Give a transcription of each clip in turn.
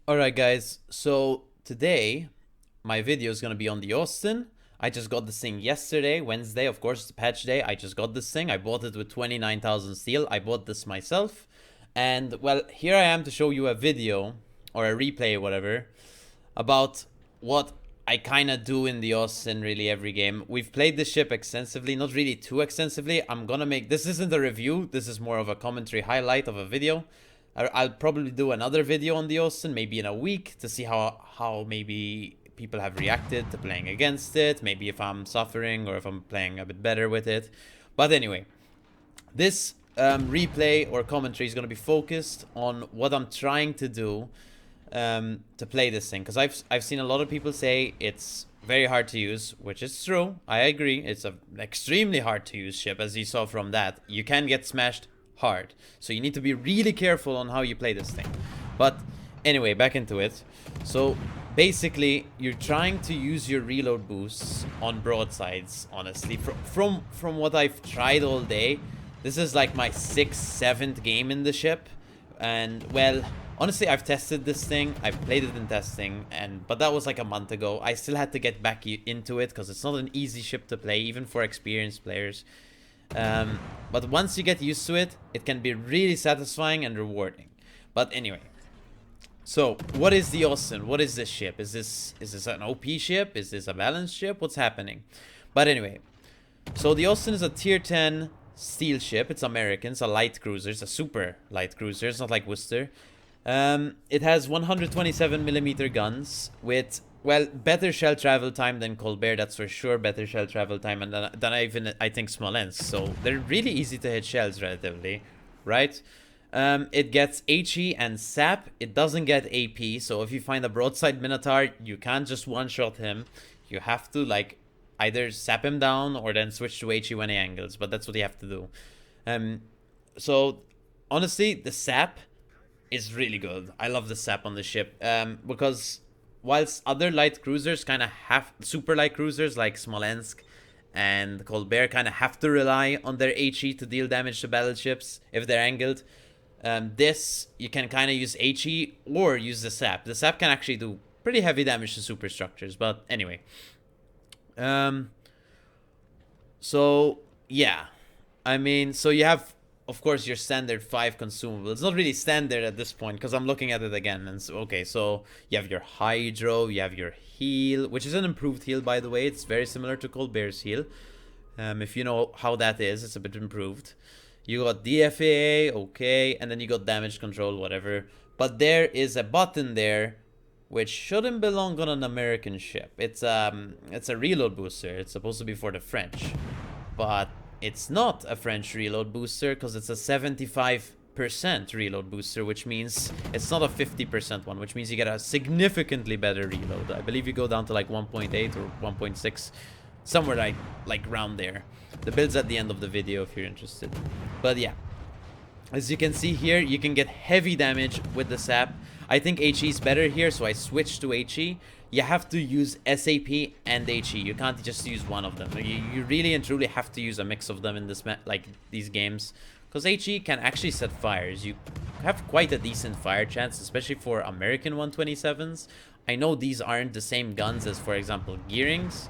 Alright guys, so today my video is gonna be on the Austin. I just got this thing yesterday, Wednesday, of course it's patch day. I just got this thing. I bought it with 29,000 steel. I bought this myself. And well, here I am to show you a video or a replay, whatever, about what I kind of do in the Austin really every game. We've played this ship extensively, not really too extensively. I'm gonna make, this isn't a review, this is more of a commentary highlight of a video. I'll probably do another video on the Austin, maybe in a week, to see how maybe people have reacted to playing against it, maybe if I'm suffering or if I'm playing a bit better with it. But anyway, this replay or commentary is going to be focused on what I'm trying to do to play this thing, because I've seen a lot of people say it's very hard to use, which is true. I agree. It's an extremely hard to use ship, as you saw from that. You can get smashed hard, so you need to be really careful on how you play this thing. But anyway, back into it. So basically, you're trying to use your reload boosts on broadsides. Honestly, from what I've tried all day, this is like my 6th, 7th game in the ship. And well, honestly, I've tested this thing. I've played it in testing, but that was like a month ago. I still had to get back into it because it's not an easy ship to play, even for experienced players. But once you get used to it, it can be really satisfying and rewarding. But anyway, so what is the Austin? What is this ship? Is this an OP ship? Is this a balanced ship? What's happening? But anyway, so the Austin is a tier 10 steel ship. It's American. It's a light cruiser. It's a super light cruiser. It's not like Worcester. It has 127mm guns with, well, better shell travel time than Colbert, that's for sure. Better shell travel time and than I think Smolensk. So they're really easy to hit shells relatively, right? It gets HE and SAP. It doesn't get AP. So if you find a broadside Minotaur, you can't just one-shot him. You have to like either sap him down or then switch to HE when he angles. But that's what you have to do. So honestly, the SAP is really good. I love the SAP on the ship because whilst other light cruisers kind of have, super light cruisers like Smolensk and Colbert kind of have to rely on their HE to deal damage to battleships if they're angled, this you can kind of use HE or use the SAP. The SAP can actually do pretty heavy damage to superstructures. But anyway, so yeah, I mean, so you have, of course, your standard 5 consumables. It's not really standard at this point because I'm looking at it again. And so, okay, so you have your hydro, you have your heal, which is an improved heal, by the way. It's very similar to Colbert's heal. If you know how that is, it's a bit improved. You got DFA, okay, and then you got damage control, whatever. But there is a button there which shouldn't belong on an American ship. It's a reload booster. It's supposed to be for the French, but it's not a French reload booster because it's a 75% reload booster, which means it's not a 50% one, which means you get a significantly better reload. I believe you go down to like 1.8 or 1.6, somewhere like around there. The build's at the end of the video if you're interested. But yeah, as you can see here, you can get heavy damage with the SAP. I think HE is better here, so I switched to HE. You have to use SAP and HE. You can't just use one of them. You really and truly have to use a mix of them in this these games, because HE can actually set fires. You have quite a decent fire chance, especially for American 127s. I know these aren't the same guns as, for example, Gearings.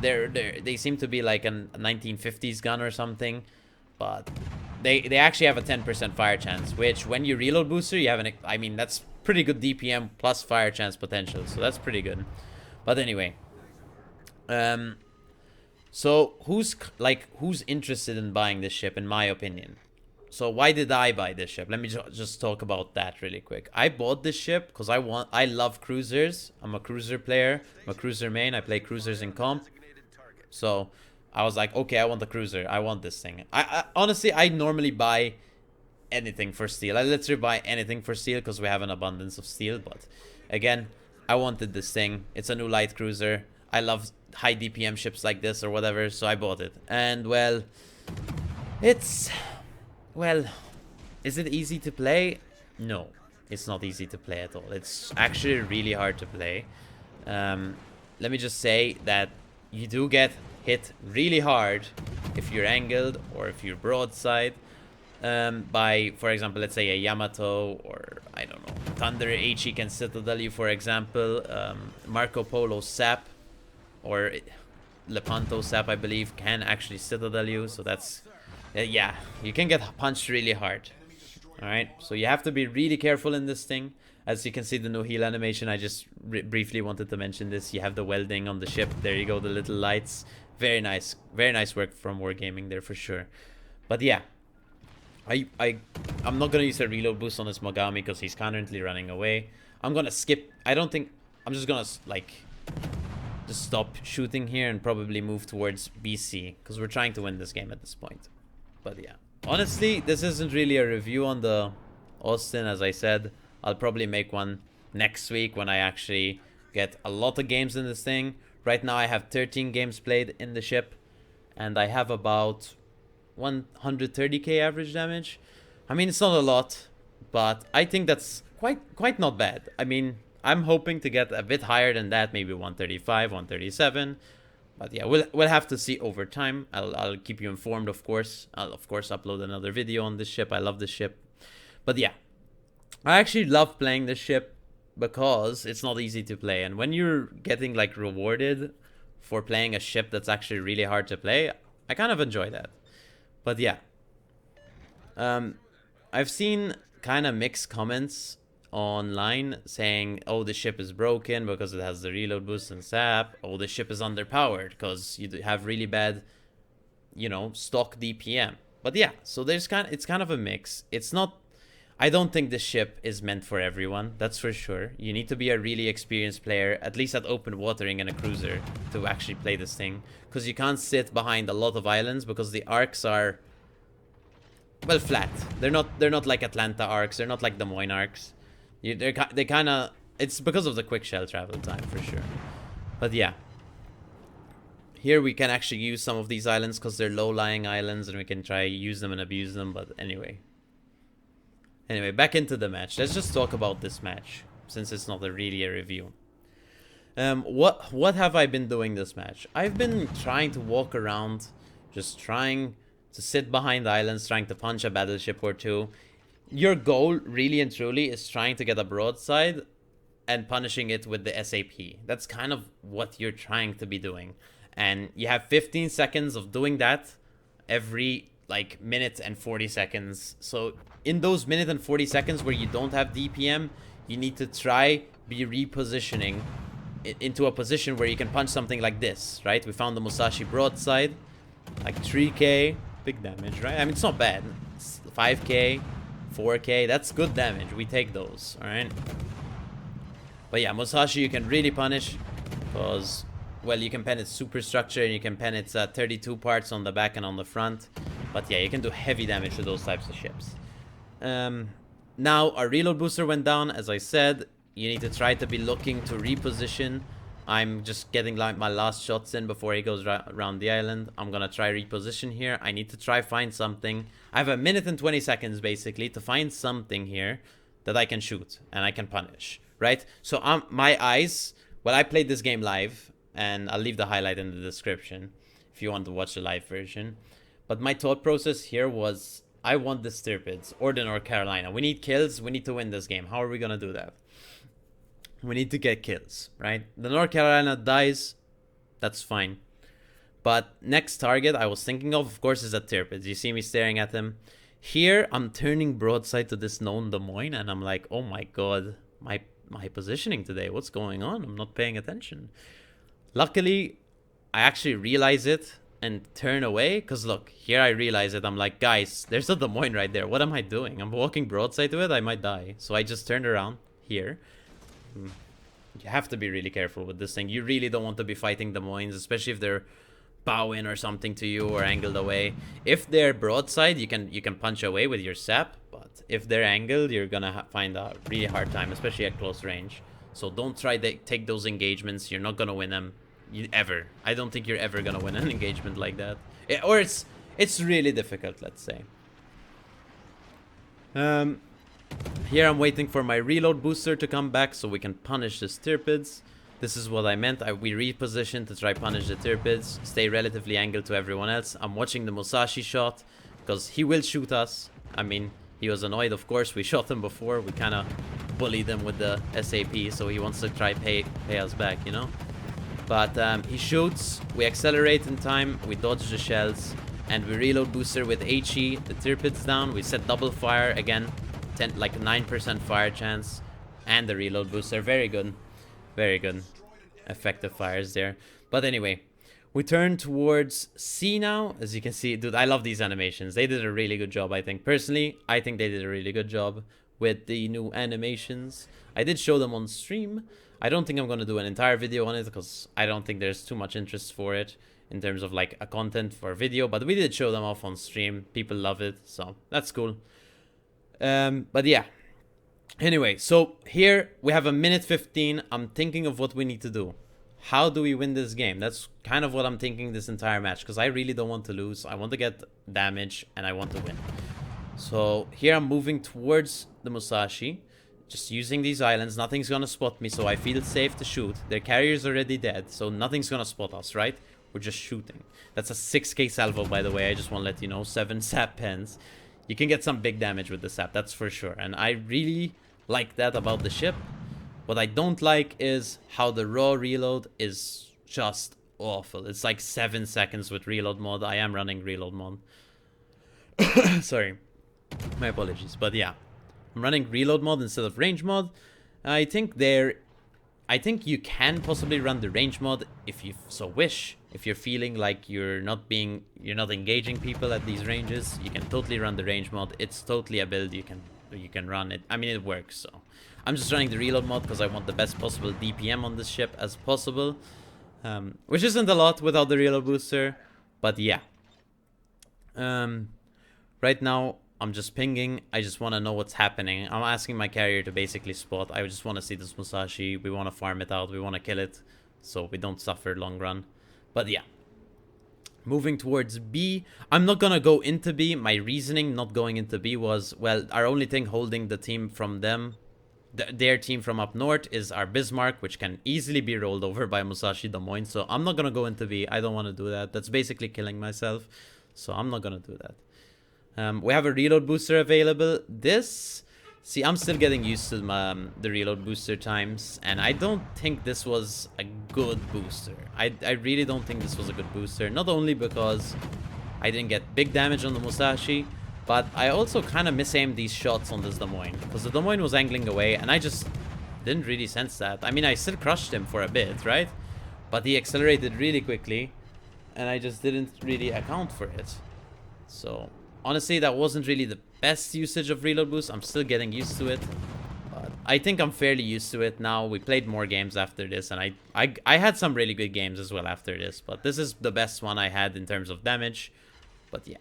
They seem to be like a 1950s gun or something, but they actually have a 10% fire chance, which when you reload booster, you have I mean, that's pretty good DPM plus fire chance potential, so that's pretty good. But anyway, so who's interested in buying this ship, in my opinion? So why did I buy this ship? Let me just talk about that really quick. I bought this ship because I love cruisers. I'm a cruiser player. I'm a cruiser main. I play cruisers in comp. So I was like, okay, I want the cruiser. I want this thing. I honestly, I normally buy anything for steel. I literally buy anything for steel because we have an abundance of steel. But again, I wanted this thing. It's a new light cruiser. I love high DPM ships like this or whatever, so I bought it. And well, is it easy to play? No, it's not easy to play at all. It's actually really hard to play. Let me just say that you do get hit really hard if you're angled or if you're broadside. by, for example, let's say a Yamato or, I don't know, Thunder HE can Citadel you, for example. Marco Polo Sap, or Lepanto Sap, I believe, can actually Citadel you. So that's, yeah, you can get punched really hard. Alright, so you have to be really careful in this thing. As you can see, the no heal animation, I just briefly wanted to mention this. You have the welding on the ship. There you go, the little lights. Very nice work from Wargaming there for sure. But yeah, I'm not gonna use a reload boost on this Mogami because he's currently running away. I'm gonna skip. I'm just gonna like just stop shooting here and probably move towards BC because we're trying to win this game at this point. But yeah, honestly, this isn't really a review on the Austin. As I said, I'll probably make one next week when I actually get a lot of games in this thing. Right now I have 13 games played in the ship, and I have about 130k average damage. I mean, it's not a lot, but I think that's quite not bad. I mean, I'm hoping to get a bit higher than that, maybe 135, 137. But yeah, we'll have to see over time. I'll keep you informed, of course. I'll of course upload another video on this ship. I love this ship. But yeah, I actually love playing this ship because it's not easy to play. And when you're getting like rewarded for playing a ship that's actually really hard to play, I kind of enjoy that. But yeah, I've seen kind of mixed comments online saying, oh, the ship is broken because it has the reload boost and sap. Oh, the ship is underpowered because you have really bad, you know, stock DPM. But yeah, so it's kind of a mix. It's not, I don't think this ship is meant for everyone, that's for sure. You need to be a really experienced player, at least at open watering in a cruiser, to actually play this thing. Because you can't sit behind a lot of islands because the arcs are, well, flat. They're not like Atlanta arcs, they're not like Des Moines arcs. They kind of, it's because of the quick shell travel time for sure. But yeah, here we can actually use some of these islands because they're low-lying islands and we can try use them and abuse them. But anyway, back into the match. Let's just talk about this match since it's not really a review. What have I been doing this match? I've been trying to walk around, just trying to sit behind islands, trying to punch a battleship or two. Your goal, really and truly, is trying to get a broadside and punishing it with the SAP. That's kind of what you're trying to be doing. And you have 15 seconds of doing that every, like, minute and 40 seconds. So in those minute and 40 seconds where you don't have DPM, you need to try be repositioning into a position where you can punch something like this, right? We found the Musashi broadside, like 3k, big damage, right? I mean, it's not bad. It's 5k. 4k, that's good damage. We take those, alright? But yeah, Musashi you can really punish because, well, you can pen its superstructure and you can pen its 32 parts on the back and on the front. But yeah, you can do heavy damage to those types of ships. Now, our reload booster went down, as I said. You need to try to be looking to reposition. I'm just getting like my last shots in before he goes around the island. I'm gonna try reposition here. I need to try find something. I have a minute and 20 seconds basically to find something here that I can shoot and I can punish, right? So my eyes, well, I played this game live and I'll leave the highlight in the description if you want to watch the live version. But my thought process here was, I want the Stirpids or the North Carolina. We need kills. We need to win this game. How are we gonna do that? We need to get kills, right? The North Carolina dies. That's fine. But next target I was thinking of course, is a Tirpids. You see me staring at him. Here, I'm turning broadside to this known Des Moines, and I'm like, oh my god, my positioning today. What's going on? I'm not paying attention. Luckily, I actually realize it and turn away. Because look, here I realize it. I'm like, guys, there's a Des Moines right there. What am I doing? I'm walking broadside to it. I might die. So I just turned around here. You have to be really careful with this thing. You really don't want to be fighting Des Moines, especially if they're bowing or something to you or angled away. If they're broadside, you can punch away with your sap, but if they're angled, you're gonna find a really hard time, especially at close range. So don't try to take those engagements. You're not gonna win them ever. I don't think you're ever gonna win an engagement like that, or it's really difficult, let's say. Here I'm waiting for my reload booster to come back so we can punish the Tirpids. This is what I meant. We reposition to try punish the Tirpids. Stay relatively angled to everyone else. I'm watching the Musashi shot because he will shoot us. I mean, he was annoyed, of course. We shot him before. We kind of bullied him with the SAP, so he wants to try pay us back, you know? But he shoots, we accelerate in time, we dodge the shells, and we reload booster with HE, the Tirpid's down, we set double fire, again, 10, like 9% fire chance, and the reload booster, very good. Very good. Effective fires there. But anyway, we turn towards C now. As you can see, dude, I love these animations. They did a really good job, I think. Personally, I think they did a really good job with the new animations. I did show them on stream. I don't think I'm going to do an entire video on it because I don't think there's too much interest for it in terms of like a content for a video. But we did show them off on stream. People love it, so that's cool. But yeah. Anyway, so here we have a minute 15. I'm thinking of what we need to do. How do we win this game? That's kind of what I'm thinking this entire match, because I really don't want to lose. I want to get damage and I want to win. So here I'm moving towards the Musashi, just using these islands. Nothing's gonna spot me, so I feel safe to shoot. Their carrier's already dead, so nothing's gonna spot us, right? We're just shooting. That's a 6k salvo, by the way. I just want to let you know. 7 sap pens. You can get some big damage with the sap, that's for sure. And I really like that about the ship. What I don't like is how the raw reload is just awful. It's like 7 seconds with reload mod. I am running reload mod. Sorry. My apologies. But yeah. I'm running reload mod instead of range mod. I think you can possibly run the range mod if you so wish. If you're feeling like you're not engaging people at these ranges, you can totally run the range mod. It's totally a build you can run it. I mean, it works. So I'm just running the reload mod because I want the best possible DPM on this ship as possible, which isn't a lot without the reload booster, but yeah. Right now I'm just pinging. I just want to know what's happening. I'm asking my carrier to basically spot. I just want to see this Musashi. We want to farm it out. We want to kill it so we don't suffer long run. But yeah. Moving towards B. I'm not gonna go into B. My reasoning not going into B was, well, our only thing holding the team from them, their team from up north, is our Bismarck, which can easily be rolled over by Musashi Des Moines. So I'm not gonna go into B. I don't want to do that. That's basically killing myself. So I'm not gonna do that. We have a reload booster available. See, I'm still getting used to the reload booster times, and I don't think this was a good booster. I really don't think this was a good booster. Not only because I didn't get big damage on the Musashi, but I also kind of misaimed these shots on this Des Moines, because the Des Moines was angling away, and I just didn't really sense that. I mean, I still crushed him for a bit, right? But he accelerated really quickly, and I just didn't really account for it. So honestly, that wasn't really the best usage of reload boost. I'm still getting used to it, but I think I'm fairly used to it now. We played more games after this, and I had some really good games as well after this, but this is the best one I had in terms of damage. But yeah,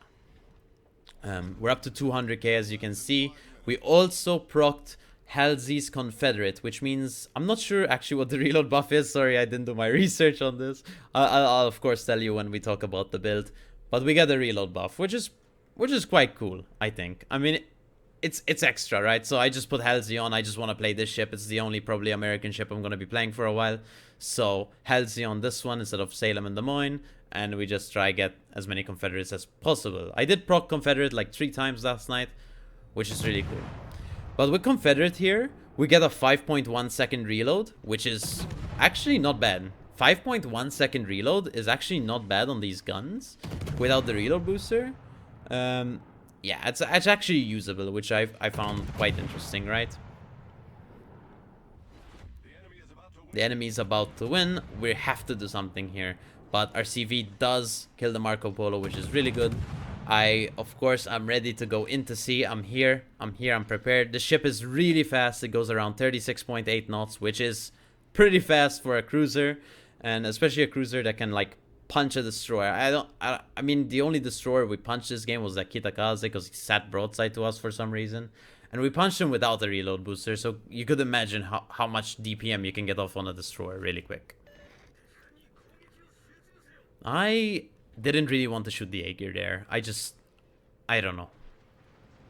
we're up to 200k, as you can see. We also procced Halsey's Confederate, which means I'm not sure actually what the reload buff is. Sorry, I didn't do my research on this. I'll of course tell you when we talk about the build, but we got a reload buff, which is quite cool, I think. I mean, it's extra, right? So I just put Halsey on. I just want to play this ship. It's the only probably American ship I'm going to be playing for a while. So Halsey on this one instead of Salem and Des Moines, and we just try get as many Confederates as possible. I did proc Confederate like 3 times last night, which is really cool. But with Confederate here, we get a 5.1 second reload, which is actually not bad. 5.1 second reload is actually not bad on these guns without the reload booster. Yeah, it's actually usable, which I found quite interesting, right? The enemy is about to win. We have to do something here. But our CV does kill the Marco Polo, which is really good. Of course, I'm ready to go into sea. I'm here, I'm prepared. The ship is really fast. It goes around 36.8 knots, which is pretty fast for a cruiser. And especially a cruiser that can, like, punch a destroyer. I mean, the only destroyer we punched this game was that Kitakaze, because he sat broadside to us for some reason. And we punched him without a reload booster, so you could imagine how much DPM you can get off on a destroyer really quick. I didn't really want to shoot the Aegir there. I don't know.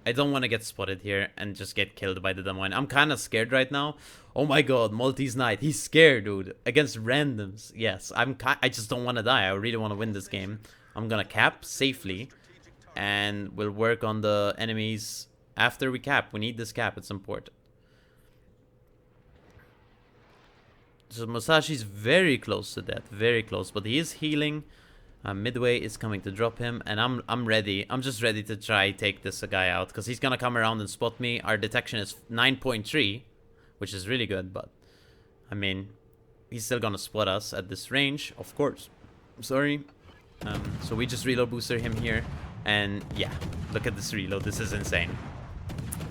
I don't want to get spotted here and just get killed by the Des Moines. I'm kind of scared right now. Oh my god, MalteseKnight. He's scared, dude. Against randoms. Yes, I just don't want to die. I really want to win this game. I'm going to cap safely. And we'll work on the enemies after we cap. We need this cap. It's important. So Musashi's very close to death, very close, but he is healing. Midway is coming to drop him, and I'm ready. I'm just ready to try take this guy out, because he's gonna come around and spot me. Our detection is 9.3, which is really good, but I mean, he's still gonna spot us at this range, of course. Sorry. So we just reload booster him here, and yeah, look at this reload. This is insane.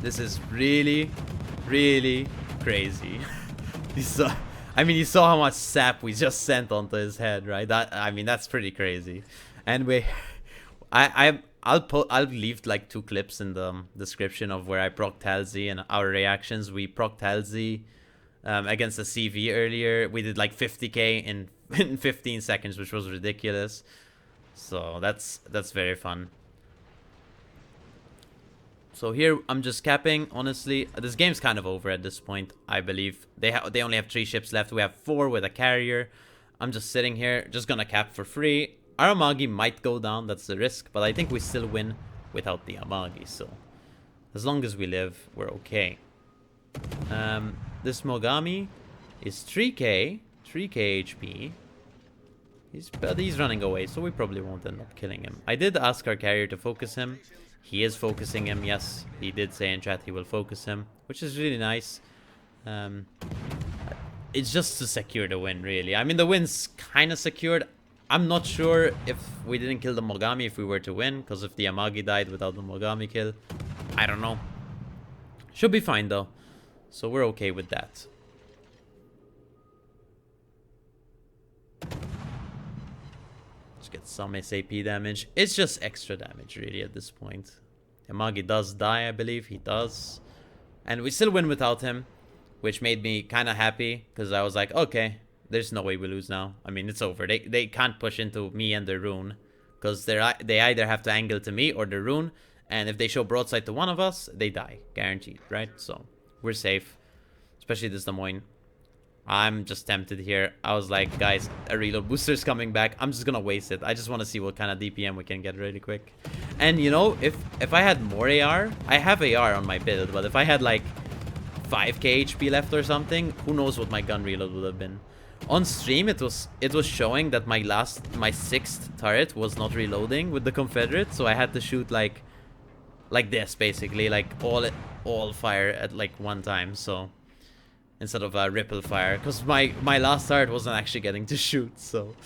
This is really, really crazy. You saw how much sap we just sent onto his head, right? That's pretty crazy. And I'll leave like 2 clips in the description of where I procced Halsey and our reactions. We procced Halsey against the CV earlier. We did like 50k in 15 seconds, which was ridiculous. So that's very fun. So here I'm just capping. Honestly, this game's kind of over at this point. I believe they only have 3 ships left. We have 4 with a carrier. I'm just sitting here, just gonna cap for free. Our Amagi might go down, that's the risk, but I think we still win without the Amagi. So as long as we live, we're okay. This Mogami is 3k HP. He's running away, so we probably won't end up killing him. I did ask our carrier to focus him. He is focusing him, yes. He did say in chat he will focus him, which is really nice. It's just to secure the win, really. I mean, the win's kind of secured. I'm not sure if we didn't kill the Mogami if we were to win, because if the Amagi died without the Mogami kill, I don't know. Should be fine, though. So we're okay with that. Get some SAP damage. It's just extra damage really at this point. Amagi does die, I believe. He does. And we still win without him, which made me kind of happy, because I was like, okay, there's no way we lose now. I mean, it's over. They can't push into me and the rune, because they either have to angle to me or the rune, and if they show broadside to one of us, they die. Guaranteed, right? So we're safe, especially this Des Moines. I'm just tempted here. I was like, guys, a reload booster's coming back. I'm just gonna waste it. I just want to see what kind of DPM we can get really quick. And you know, if I had more AR, I have AR on my build, but if I had like 5k HP left or something, who knows what my gun reload would have been. On stream, it was showing that my 6th turret was not reloading with the Confederate, so I had to shoot like this basically, like all fire at like one time. So instead of a ripple fire, because my last turret wasn't actually getting to shoot. So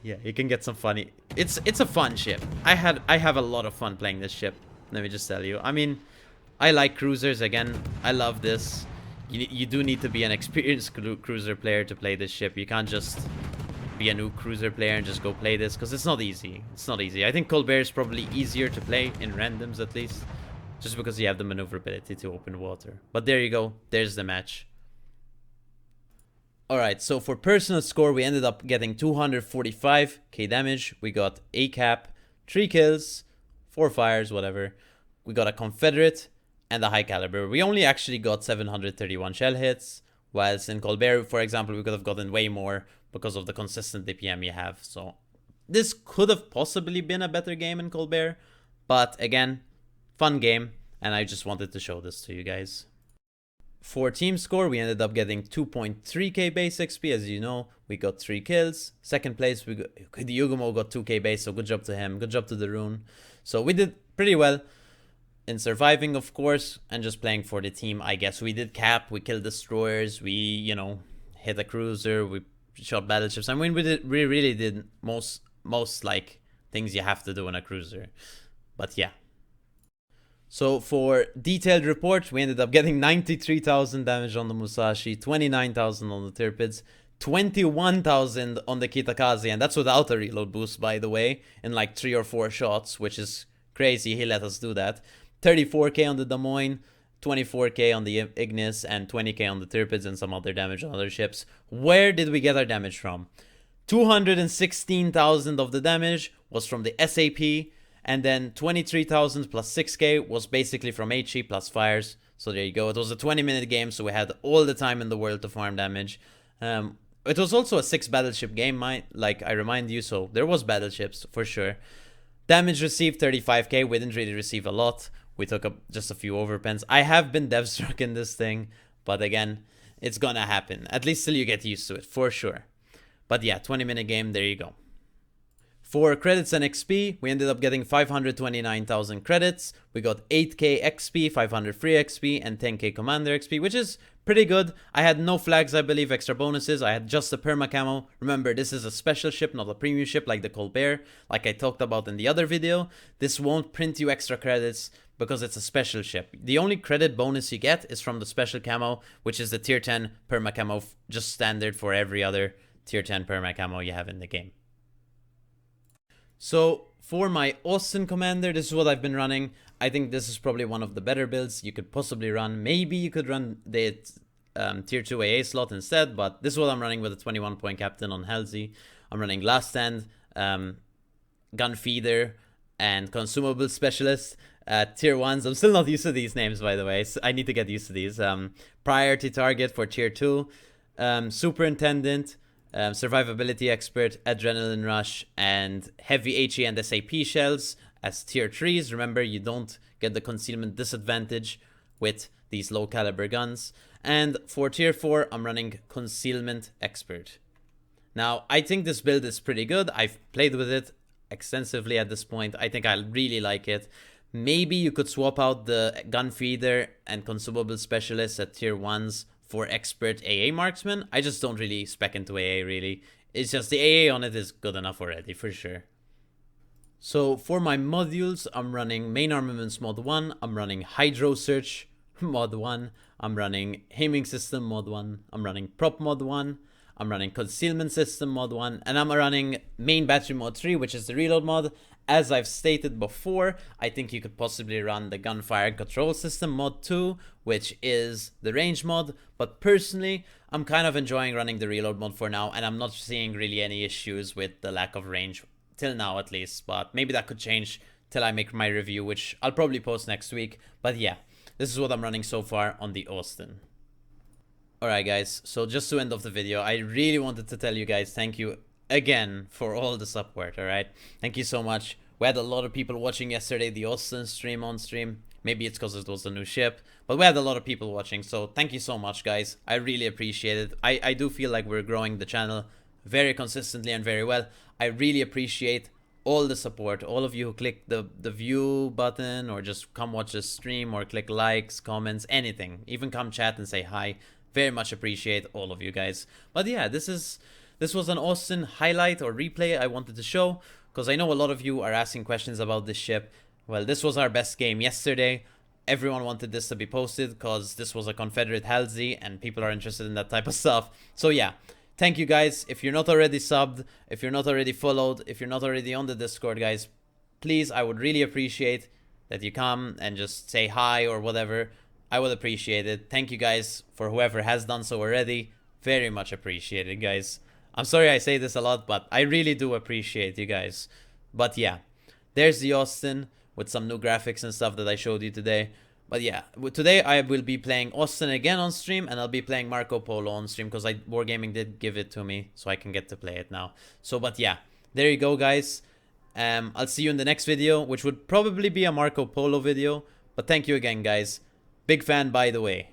yeah, you can get some funny. It's a fun ship. I have a lot of fun playing this ship, let me just tell you. I mean, I like cruisers. Again, I love this. You do need to be an experienced cruiser player to play this ship. You can't just be a new cruiser player and just go play this, because it's not easy. It's not easy. I think Colbert is probably easier to play in randoms, at least, just because you have the maneuverability to open water. But there you go. There's the match. Alright, so for personal score, we ended up getting 245k damage. We got a cap, 3 kills, 4 fires, whatever. We got a Confederate and a high caliber. We only actually got 731 shell hits, whilst in Colbert, for example, we could have gotten way more because of the consistent DPM you have. So this could have possibly been a better game in Colbert, but again, fun game, and I just wanted to show this to you guys. For team score, we ended up getting 2.3k base XP. As you know, we got 3 kills. Second place, the Yugumo got 2k base, so good job to him. Good job to the Rune. So we did pretty well in surviving, of course, and just playing for the team, I guess. We did cap, we killed destroyers, we, you know, hit a cruiser, we shot battleships. I mean, we really did most like things you have to do in a cruiser. But yeah. So for detailed report, we ended up getting 93,000 damage on the Musashi, 29,000 on the Tirpids, 21,000 on the Kitakaze, and that's without a reload boost, by the way, in like 3 or 4 shots, which is crazy. He let us do that. 34k on the Des Moines, 24k on the Ignis, and 20k on the Tirpids, and some other damage on other ships. Where did we get our damage from? 216,000 of the damage was from the SAP, and then 23,000 plus 6k was basically from HE plus fires. So there you go. It was a 20-minute game, so we had all the time in the world to farm damage. It was also a 6 battleship game, like I remind you, so there was battleships for sure. Damage received 35k. We didn't really receive a lot. We took up just a few overpens. I have been dev struck in this thing, but again, It's gonna happen. At least till you get used to it, for sure. But yeah, 20-minute game, there you go. For credits and XP, we ended up getting 529,000 credits. We got 8k XP, 500 free XP, and 10k Commander XP, which is pretty good. I had no flags, I believe, extra bonuses. I had just the perma camo. Remember, this is a special ship, not a premium ship like the Colbert, like I talked about in the other video. This won't print you extra credits because it's a special ship. The only credit bonus you get is from the special camo, which is the tier 10 perma camo, just standard for every other tier 10 perma camo you have in the game. So for my Austin Commander, this is what I've been running. I think this is probably one of the better builds you could possibly run. Maybe you could run the tier 2 AA slot instead, but this is what I'm running with a 21 point captain on Halsey. I'm running Last Stand, Gun Feeder, and Consumable Specialist. Tier 1s, I'm still not used to these names, by the way, so I need to get used to these. Priority Target for tier 2, Superintendent, Survivability Expert, Adrenaline Rush, and Heavy HE and SAP shells as tier 3s. Remember, you don't get the concealment disadvantage with these low caliber guns. And for tier 4, I'm running Concealment Expert. Now, I think this build is pretty good. I've played with it extensively at this point. I think I really like it. Maybe you could swap out the Gun Feeder and Consumable Specialist at tier 1s for Expert AA Marksman. I just don't really spec into AA, really. It's just the AA on it is good enough already, for sure. So for my modules, I'm running Main Armaments Mod 1, I'm running Hydro Search Mod 1, I'm running Aiming System Mod 1, I'm running Prop Mod 1, I'm running Concealment System Mod 1, and I'm running Main Battery Mod 3, which is the Reload mod. As I've stated before, I think you could possibly run the Gunfire and Control System Mod 2, which is the range mod, but personally, I'm kind of enjoying running the Reload mod for now, and I'm not seeing really any issues with the lack of range, till now at least, but maybe that could change till I make my review, which I'll probably post next week. But yeah, this is what I'm running so far on the Austin. Alright guys, so just to end off the video, I really wanted to tell you guys thank you again for all the support, alright? Thank you so much. We had a lot of people watching yesterday, the Austin stream on stream. Maybe it's because it was a new ship, but we had a lot of people watching, so thank you so much, guys. I really appreciate it. I do feel like we're growing the channel very consistently and very well. I really appreciate all the support, all of you who click the view button or just come watch the stream or click likes, comments, anything. Even come chat and say hi. Very much appreciate all of you guys. But yeah, this was an Austin highlight or replay I wanted to show, because I know a lot of you are asking questions about this ship. Well, this was our best game yesterday. Everyone wanted this to be posted because this was a Confederate Halsey and people are interested in that type of stuff. So yeah, thank you guys. If you're not already subbed, if you're not already followed, if you're not already on the Discord, guys, please, I would really appreciate that you come and just say hi or whatever. I would appreciate it. Thank you guys for whoever has done so already. Very much appreciated, guys. I'm sorry I say this a lot, but I really do appreciate you guys. But yeah, there's the Austin with some new graphics and stuff that I showed you today. But yeah, today I will be playing Austin again on stream, and I'll be playing Marco Polo on stream because Wargaming did give it to me, so I can get to play it now. So, but yeah, there you go, guys. I'll see you in the next video, which would probably be a Marco Polo video. But thank you again, guys. Big fan, by the way.